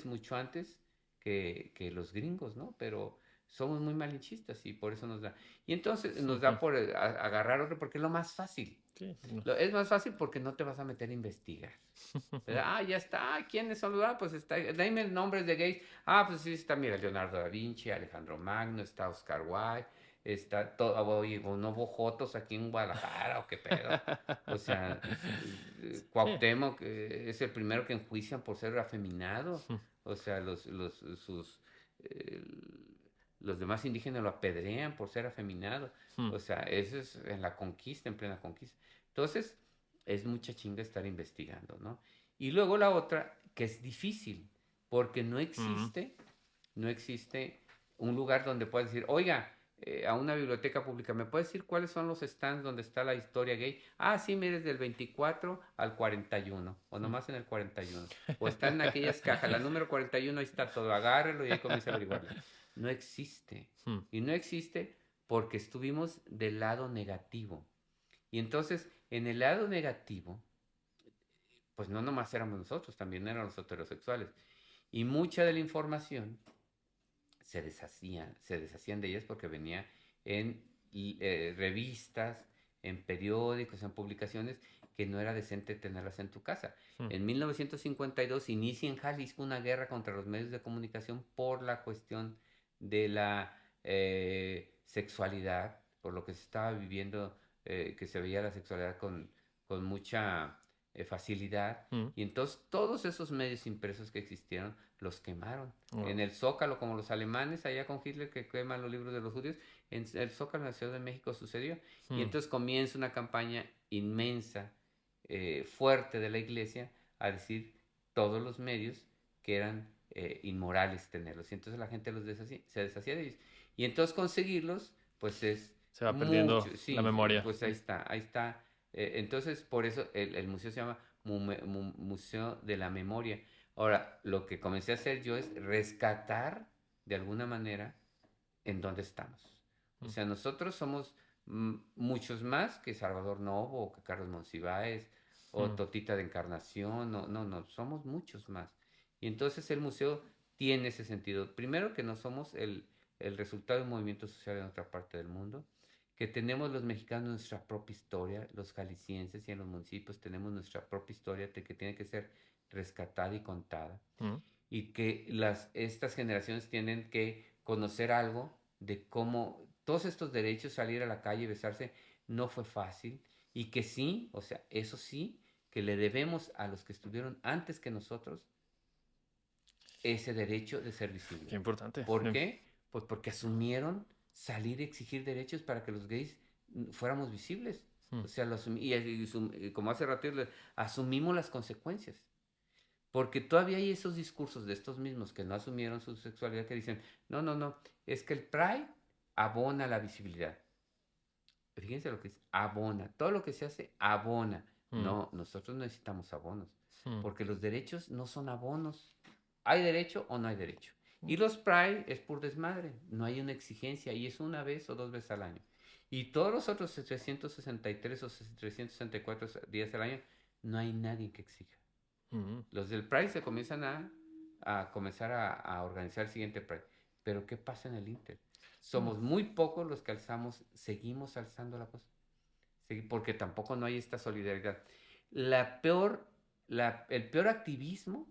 mucho antes que los gringos, ¿no? Pero somos muy malinchistas y por eso nos da. Y entonces nos da por agarrar otro porque es lo más fácil. Sí, no. Es más fácil porque no te vas a meter a investigar. Ya está. ¿Quiénes son? Pues está. Dime nombres de gays. Pues sí, está, mira, Leonardo da Vinci, Alejandro Magno, está Oscar Wilde, está todo. Oye, ¿no hubo jotos aquí en Guadalajara o qué pedo? O sea, Cuauhtémoc es el primero que enjuician por ser afeminado. O sea, los demás indígenas lo apedrean por ser afeminado. O sea, eso es en la conquista, en plena conquista. Entonces, es mucha chinga estar investigando, ¿no? Y luego la otra, que es difícil, porque no existe un lugar donde puedas decir, oiga, a una biblioteca pública, ¿me puedes decir cuáles son los stands donde está la historia gay? Sí, mire, desde el 24 al 41, o nomás en el 41. O está en aquellas cajas, la número 41, ahí está todo, agárrelo y ahí comienza a averiguarlo. No existe. Y no existe porque estuvimos del lado negativo. Y entonces, en el lado negativo, pues no nomás éramos nosotros, también eran los heterosexuales. Y mucha de la información se deshacían de ellas porque venía en revistas, en periódicos, en publicaciones que no era decente tenerlas en tu casa. En 1952 inicia en Jalisco una guerra contra los medios de comunicación por la cuestión de la sexualidad, por lo que se estaba viviendo, que se veía la sexualidad con mucha facilidad. Y entonces todos esos medios impresos que existieron los quemaron. En el Zócalo, como los alemanes allá con Hitler que queman los libros de los judíos, en el Zócalo, en la Ciudad de México, sucedió. Y entonces comienza una campaña inmensa, fuerte de la iglesia a decir todos los medios que eran inmorales tenerlos. Y entonces la gente se deshacía de ellos. Y entonces conseguirlos, pues se va perdiendo la memoria. Pues ahí está. Entonces, por eso el museo se llama Museo de la Memoria. Ahora, lo que comencé a hacer yo es rescatar, de alguna manera, en dónde estamos. O sea, nosotros somos muchos más que Salvador Novo, o que Carlos Monsiváis, o Totita de Encarnación, no, no, no, somos muchos más. Y entonces el museo tiene ese sentido. Primero que no somos el resultado de un movimiento social en otra parte del mundo, que tenemos los mexicanos nuestra propia historia, los jaliscienses y en los municipios tenemos nuestra propia historia que tiene que ser rescatada y contada, Mm. y que estas generaciones tienen que conocer algo de cómo todos estos derechos, salir a la calle y besarse, no fue fácil, y que sí, o sea, eso sí, que le debemos a los que estuvieron antes que nosotros ese derecho de ser Qué visibles. importante. ¿Por qué? Pues porque asumieron salir y exigir derechos para que los gays fuéramos visibles. Mm. O sea, y como hace rato, asumimos las consecuencias. Porque todavía hay esos discursos de estos mismos que no asumieron su sexualidad que dicen, no, no, no, es que el Pride abona la visibilidad. Fíjense lo que es, abona. Todo lo que se hace, abona. Mm. No, nosotros necesitamos abonos. Mm. Porque los derechos no son abonos. ¿Hay derecho o no hay derecho? Mm. Y los Pride es por desmadre. No hay una exigencia y es una vez o dos veces al año. Y todos los otros 363 o 364 días al año, no hay nadie que exija. Mm. Los del Pride se comienzan a comenzar a organizar el siguiente Pride. Pero ¿qué pasa en el Inter? Mm. Somos muy pocos los que seguimos alzando la voz. Porque tampoco no hay esta solidaridad. La peor, el peor activismo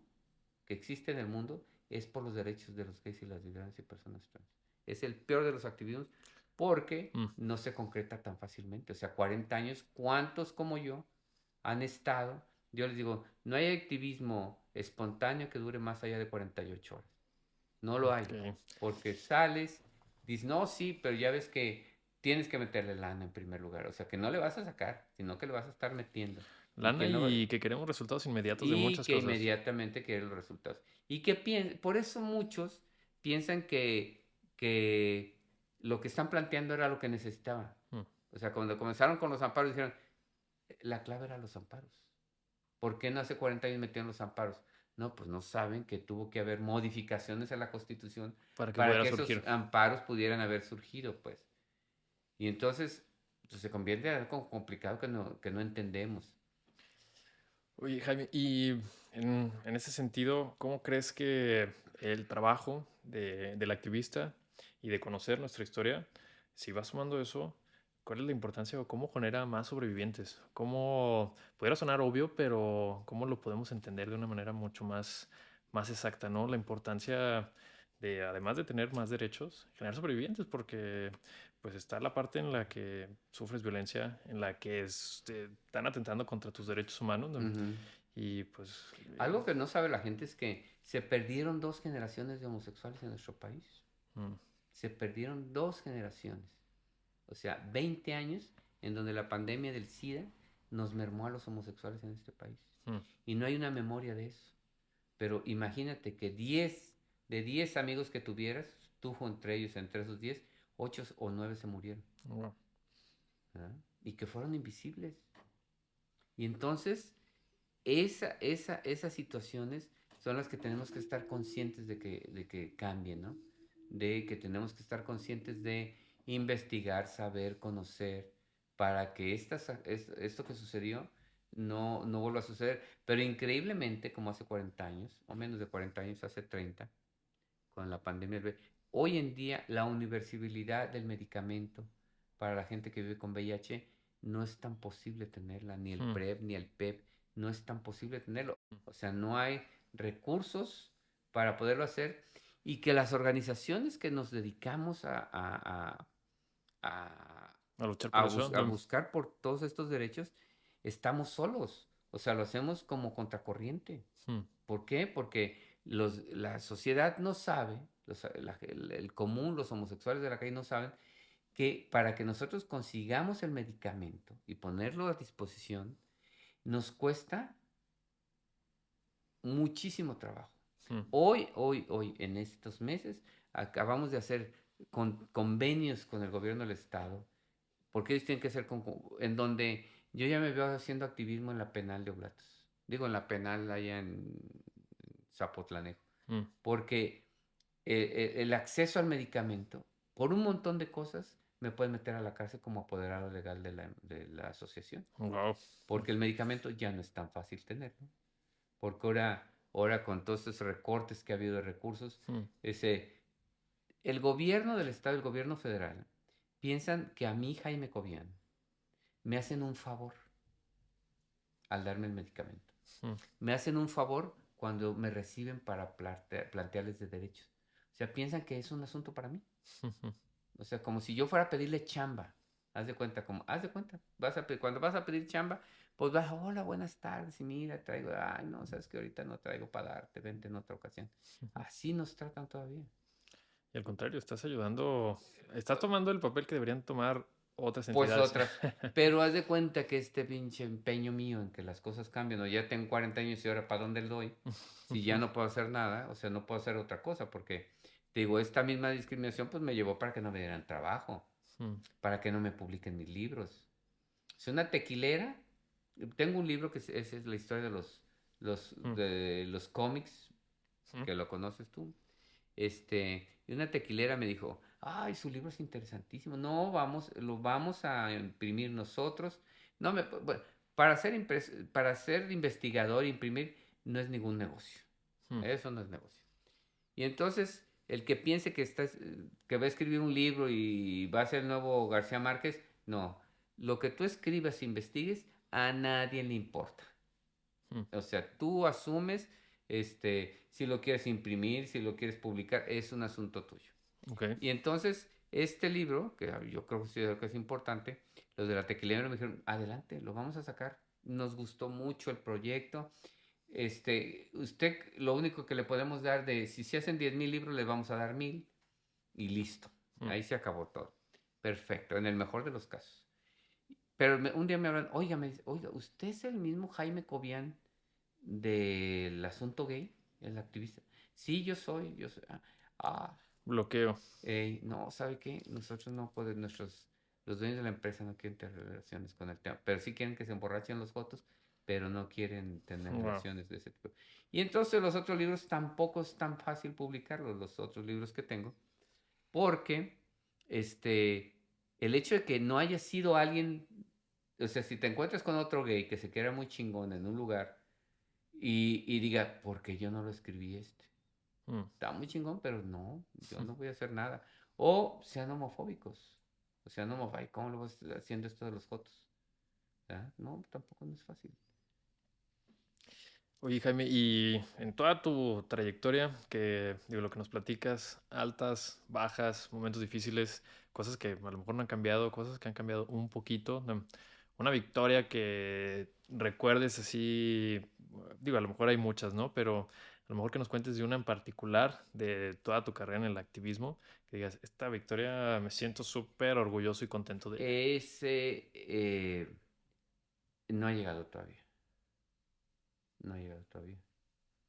que existe en el mundo es por los derechos de los gays y las lesbianas y personas trans. Es el peor de los activismos porque Mm. no se concreta tan fácilmente. O sea, 40 años, ¿cuántos como yo han estado? Yo les digo, no hay activismo espontáneo que dure más allá de 48 horas. No lo hay. Ok. Porque sales, dices, no, sí, pero ya ves que tienes que meterle lana en primer lugar. O sea, que no le vas a sacar, sino que le vas a estar metiendo. Y Lana que no, y que queremos resultados inmediatos de y muchas que cosas. inmediatamente quieren los resultados. Y que por eso muchos piensan que lo que están planteando era lo que necesitaban. Mm. O sea, cuando comenzaron con los amparos, dijeron, la clave era los amparos. ¿Por qué no hace 40 años metieron los amparos? No, pues no saben que tuvo que haber modificaciones a la Constitución Para que para pudiera que esos surgir. amparos pudieran haber surgido, pues. Y entonces pues, se convierte en algo complicado que no entendemos. Oye, Jaime, y en ese sentido, ¿cómo crees que el trabajo del activista y de conocer nuestra historia, si va sumando eso, cuál es la importancia o cómo genera más sobrevivientes? ¿Cómo, pudiera sonar obvio, pero cómo lo podemos entender de una manera mucho más exacta, ¿no? La importancia de, además de tener más derechos, generar sobrevivientes, porque pues está la parte en la que sufres violencia, en la que están atentando contra tus derechos humanos, ¿no? Ujú. Y pues, Algo que no sabe la gente es que se perdieron 2 generaciones de homosexuales en nuestro país. mm, Se perdieron 2 generaciones. O sea, 20 años en donde la pandemia del SIDA nos mermó a los homosexuales en este país. mm, Y no hay una memoria de eso. Pero imagínate que de 10 amigos que tuvieras, tú entre ellos, entre esos 10, 8 o 9 se murieron. wow, ¿Verdad? Y que fueron invisibles. Y entonces, esas situaciones son las que tenemos que estar conscientes de que cambien, ¿no? De que tenemos que estar conscientes de investigar, saber, conocer, para que esto que sucedió no vuelva a suceder. Pero increíblemente, como hace 40 años, o menos de 40 años, hace 30 con la pandemia, hoy en día la universalidad del medicamento para la gente que vive con VIH no es tan posible tenerla, ni el mm, PrEP, ni el PEP, no es tan posible tenerlo. O sea, no hay recursos para poderlo hacer y que las organizaciones que nos dedicamos a, a luchar por eso. a buscar por todos estos derechos, estamos solos. O sea, lo hacemos como contracorriente. Mm, ¿Por qué? Porque la sociedad no sabe, el común, los homosexuales de la calle no saben que para que nosotros consigamos el medicamento y ponerlo a disposición, nos cuesta muchísimo trabajo. mm, Hoy, en estos meses, acabamos de hacer convenios con el gobierno del estado, porque ellos tienen que ser en donde yo ya me veo haciendo activismo en la penal de Oblatos. Digo, en la penal allá en Zapotlanejo. mm, Porque el acceso al medicamento, por un montón de cosas, me pueden meter a la cárcel como apoderado legal de la asociación, Wow. porque el medicamento ya no es tan fácil tener, ¿no? Porque ahora con todos estos recortes que ha habido de recursos, ese, el gobierno del estado, el gobierno federal, piensan que a mí, Jaime Cobian, me hacen un favor al darme el medicamento. Me hacen un favor cuando me reciben para plantearles de derechos. O sea, piensan que es un asunto para mí. O sea, como si yo fuera a pedirle chamba. Haz de cuenta, cuando vas a pedir chamba, pues vas, hola, buenas tardes, y mira, traigo, ay, no, sabes que ahorita no traigo para darte, vente en otra ocasión. Así nos tratan todavía. Y al contrario, estás ayudando, estás tomando el papel que deberían tomar otras Pues entidades. otras. Pero haz de cuenta que este pinche empeño mío en que las cosas cambian, o ya tengo 40 años y ahora ¿para dónde le doy? Si ya no puedo hacer nada, o sea, no puedo hacer otra cosa, porque, te digo, esta misma discriminación pues me llevó para que no me dieran trabajo, para que no me publiquen mis libros. Es una tequilera. Tengo un libro que es la historia de los cómics, que lo conoces tú. Y una tequilera me dijo, ay, su libro es interesantísimo. No, lo vamos a imprimir nosotros. No, bueno, para ser investigador, imprimir, no es ningún negocio. Eso no es negocio. Y entonces, el que piense que va a escribir un libro y va a ser el nuevo García Márquez, no. Lo que tú escribas e investigues, a nadie le importa. O sea, tú asumes, si lo quieres imprimir, si lo quieres publicar, es un asunto tuyo. Okay. Y entonces, este libro, que yo creo que es importante, los de la tequilera me dijeron, adelante, lo vamos a sacar. Nos gustó mucho el proyecto. Usted, lo único que le podemos dar si se hacen 10,000 libros, le vamos a dar 1,000 y listo. Ahí se acabó todo. Perfecto, en el mejor de los casos. Pero un día me hablan, oiga, oiga, ¿usted es el mismo Jaime Cobian del asunto gay, el activista? Sí, yo soy. Ah, Bloqueo. no, ¿sabe qué? Nosotros no podemos, los dueños de la empresa no quieren tener relaciones con el tema, pero sí quieren que se emborrachen los fotos, pero no quieren tener Wow. relaciones de ese tipo. Y entonces los otros libros tampoco es tan fácil publicarlos, los otros libros que tengo, porque el hecho de que no haya sido alguien, o sea, si te encuentras con otro gay que se quiera muy chingón en un lugar y diga, ¿por qué yo no lo escribí Está muy chingón, pero no, yo no voy a hacer nada. O sean homofóbicos. O sean homofóbicos. ¿Cómo lo vas haciendo esto de los fotos? ¿Ah? No, tampoco no es fácil. Oye, Jaime, y en toda tu trayectoria, que digo, lo que nos platicas, altas, bajas, momentos difíciles, cosas que a lo mejor no han cambiado, cosas que han cambiado un poquito, una victoria que recuerdes así, digo, a lo mejor hay muchas, ¿no? Pero a lo mejor que nos cuentes de una en particular de toda tu carrera en el activismo, que digas, esta victoria me siento súper orgulloso y contento de ella. Ese no ha llegado todavía. No ha llegado todavía.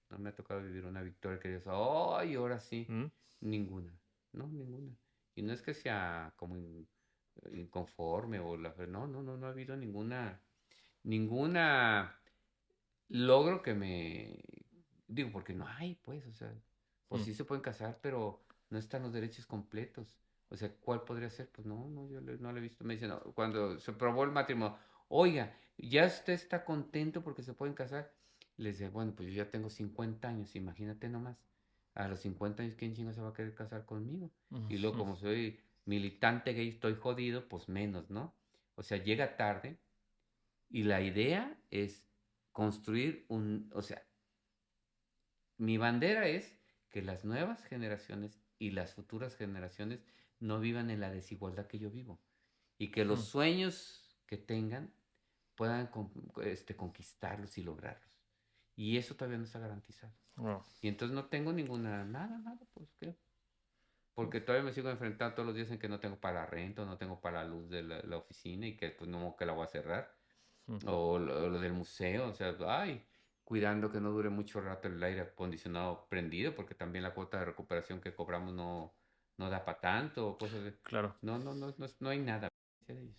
No me ha tocado vivir una victoria que digas, ¡ay, ahora sí! ¿Mm? Ninguna. No, ninguna. Y no es que sea como inconforme no ha habido ninguna logro que digo, porque no hay, pues, o sea, pues Mm. sí se pueden casar, pero no están los derechos completos. O sea, ¿cuál podría ser? Pues no, yo no lo he visto. Me dicen, no, cuando se probó el matrimonio, oiga, ¿ya usted está contento porque se pueden casar? Les decía, bueno, pues yo ya tengo 50 años, imagínate nomás. A los 50 años, ¿quién chingo se va a querer casar conmigo? Y luego, como soy militante gay, estoy jodido, pues menos, ¿no? O sea, llega tarde y la idea es construir o sea, mi bandera es que las nuevas generaciones y las futuras generaciones no vivan en la desigualdad que yo vivo y que los Mm. sueños que tengan puedan conquistarlos y lograrlos. Y eso todavía no está garantizado. Wow. Y entonces no tengo nada, pues creo. Porque todavía me sigo enfrentando todos los días en que no tengo para renta, no tengo para la luz de la oficina y que pues no que la voy a cerrar. Mm. O lo del museo, o sea, ay, cuidando que no dure mucho rato el aire acondicionado prendido, porque también la cuota de recuperación que cobramos no da para tanto, o cosas de... Claro. No hay nada de ellos.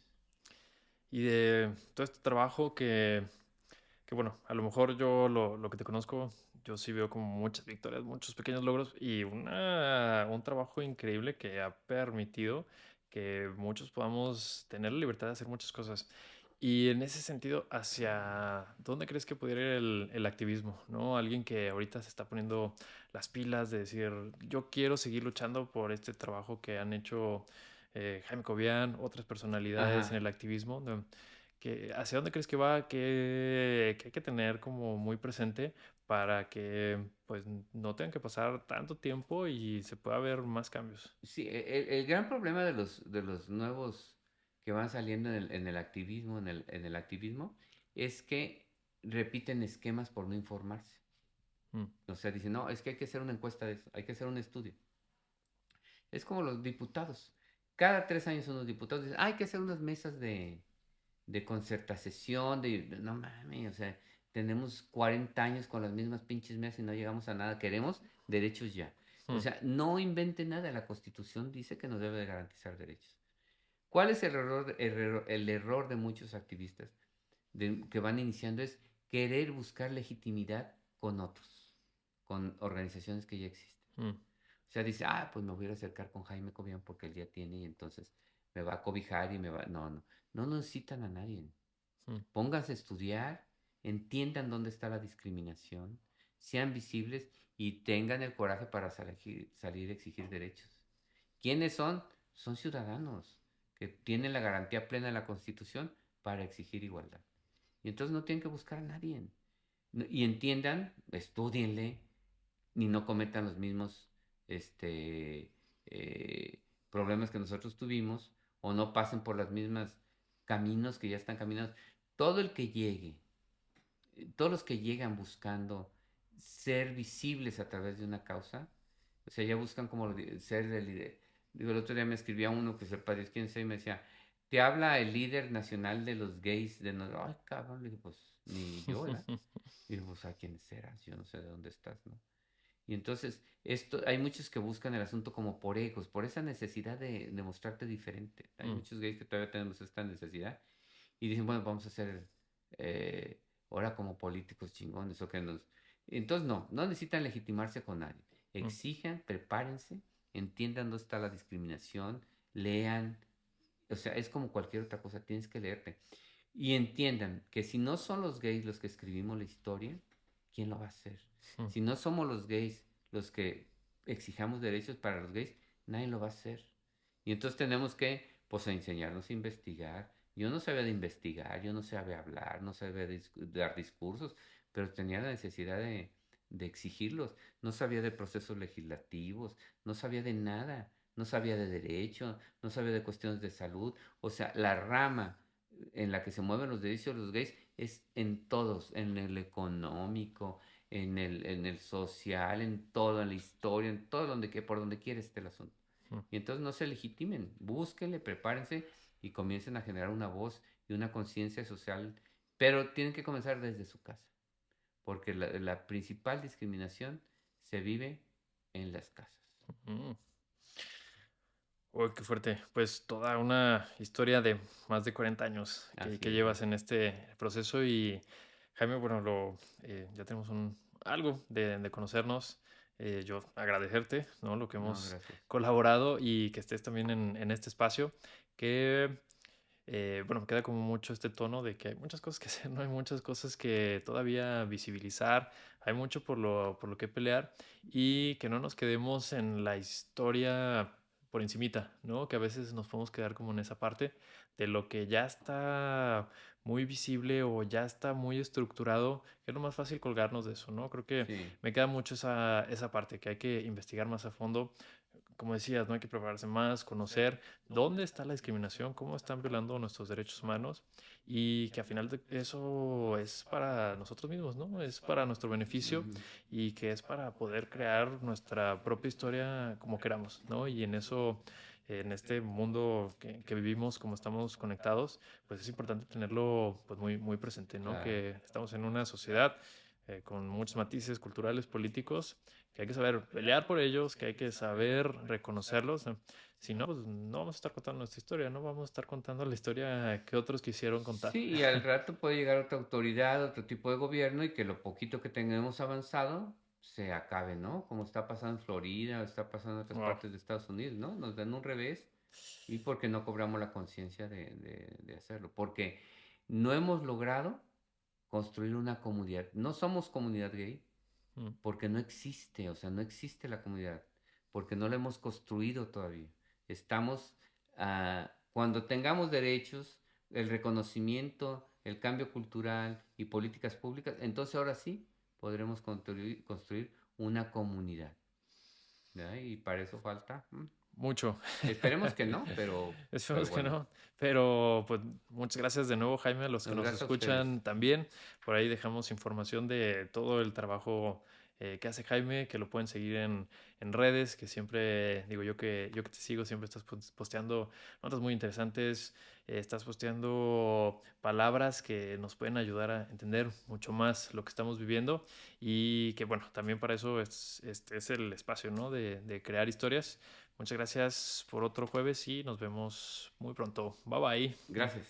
Y de todo este trabajo que bueno, a lo mejor yo lo que te conozco, yo sí veo como muchas victorias, muchos pequeños logros y un trabajo increíble que ha permitido que muchos podamos tener la libertad de hacer muchas cosas. Y en ese sentido, ¿hacia dónde crees que pudiera ir el activismo? ¿No? Alguien que ahorita se está poniendo las pilas de decir, yo quiero seguir luchando por este trabajo que han hecho Jaime Cobian, otras personalidades en Ajá. el activismo. ¿No? Que, ¿hacia dónde crees que va? Que hay que tener como muy presente para que pues no tengan que pasar tanto tiempo y se pueda ver más cambios. Sí, el gran problema de los nuevos que van saliendo en el activismo, en el activismo, es que repiten esquemas por no informarse. Mm, O sea, dicen, no, es que hay que hacer una encuesta de eso, hay que hacer un estudio. Es como los diputados. Cada 3 años unos diputados dicen, "Ah, hay que hacer unas mesas de concertación, no mames, o sea, tenemos 40 años con las mismas pinches mesas y no llegamos a nada, queremos derechos ya. O mm, sea, no invente nada, la Constitución dice que nos debe de garantizar derechos. ¿Cuál es el error de muchos activistas que van iniciando? Es querer buscar legitimidad con otros, con organizaciones que ya existen. mm, O sea, dice, ah, pues me voy a ir a acercar con Jaime Cobian porque él ya tiene y entonces me va a cobijar y me va... No, no, no necesitan a nadie. mm, Pónganse a estudiar, entiendan dónde está la discriminación, sean visibles y tengan el coraje para salir a exigir derechos. ¿Quiénes son? Son ciudadanos que tienen la garantía plena de la Constitución para exigir igualdad. Y entonces no tienen que buscar a nadie. Y entiendan, estudienle y no cometan los mismos este, problemas que nosotros tuvimos o no pasen por los mismos caminos que ya están caminados. Todo el que llegue, todos los que llegan buscando ser visibles a través de una causa, o sea, ya buscan como ser el líder. Digo, el otro día me escribía uno que se parecía, quién sé, y me decía, te habla el líder nacional de los gays de no, ay, cabrón, le dije, pues ni yo, ¿verdad? Y digo, pues a quién serás, yo no sé de dónde estás, ¿no? Y entonces, hay muchos que buscan el asunto como por egos, por esa necesidad de mostrarte diferente. Hay mm, muchos gays que todavía tenemos esta necesidad y dicen, bueno, vamos a hacer eh, ahora como políticos chingones o que nos... Entonces, no, no necesitan legitimarse con nadie. mm, Exijan, prepárense, entiendan dónde está la discriminación, lean. O sea, es como cualquier otra cosa, tienes que leerte. Y entiendan que si no son los gays los que escribimos la historia, ¿quién lo va a hacer? mm, Si no somos los gays los que exijamos derechos para los gays, nadie lo va a hacer. Y entonces tenemos que, pues, a enseñarnos a investigar. Yo no sabía de investigar, yo no sabía hablar, no sabía dar discursos, pero tenía la necesidad de exigirlos. No sabía de procesos legislativos, no sabía de nada, no sabía de derecho, no sabía de cuestiones de salud. O sea, la rama en la que se mueven los derechos de los gays es en todos, en el económico, en el social, en todo, en la historia, en todo por donde quiera esté el asunto. mm. Y entonces no se legitimen, búsquenle, prepárense y comiencen a generar una voz y una conciencia social, pero tienen que comenzar desde su casa, porque la principal discriminación se vive en las casas. Mm. Uy, qué fuerte. Pues toda una historia de más de 40 años Así que es, llevas Jorge. en este proceso y Jaime, bueno, ya tenemos algo de conocernos. Yo agradecerte, ¿no? Lo que No, hemos gracias. colaborado y que estés también en este espacio, que, bueno, me queda como mucho este tono de que hay muchas cosas que hacer, ¿no? Hay muchas cosas que todavía visibilizar, hay mucho por lo que pelear y que no nos quedemos en la historia por encimita, ¿no? Que a veces nos podemos quedar como en esa parte de lo que ya está muy visible o ya está muy estructurado, que es lo más fácil colgarnos de eso, ¿no? Creo que Sí. me queda mucho esa parte, que hay que investigar más a fondo. Como decías, ¿no? Hay que prepararse más, conocer dónde está la discriminación, cómo están violando nuestros derechos humanos y que al final eso es para nosotros mismos, ¿no? Es para nuestro beneficio Ujú. y que es para poder crear nuestra propia historia como queramos, ¿no? Y en eso, en este mundo que vivimos, como estamos conectados, pues es importante tenerlo pues muy, muy presente, ¿no? Claro. Que estamos en una sociedad con muchos matices culturales, políticos, que hay que saber pelear por ellos, que hay que saber reconocerlos. Si no, pues no vamos a estar contando nuestra historia, no vamos a estar contando la historia que otros quisieron contar. Sí, y al rato puede llegar otra autoridad, otro tipo de gobierno y que lo poquito que tengamos avanzado se acabe, ¿no? Como está pasando en Florida, está pasando en otras Wow. partes de Estados Unidos, ¿no? Nos dan un revés ¿Y por qué no cobramos la conciencia de hacerlo? Porque no hemos logrado construir una comunidad. No somos comunidad gay Mm, porque no existe, o sea, no existe la comunidad, porque no la hemos construido todavía. Estamos, cuando tengamos derechos, el reconocimiento, el cambio cultural y políticas públicas, entonces ahora sí podremos construir una comunidad, ¿verdad? Y para eso falta. mucho. Esperemos que no, pero Esperemos que bueno, no. Pero pues muchas gracias de nuevo, Jaime, a los que pues nos gracias a ustedes. escuchan también. Por ahí dejamos información de todo el trabajo que hace Jaime, que lo pueden seguir en redes, que siempre, digo yo que te sigo, siempre estás posteando notas muy interesantes, estás posteando palabras que nos pueden ayudar a entender mucho más lo que estamos viviendo y que bueno, también para eso es el espacio, ¿no? De crear historias. Muchas gracias por otro jueves y nos vemos muy pronto. Bye bye. Gracias.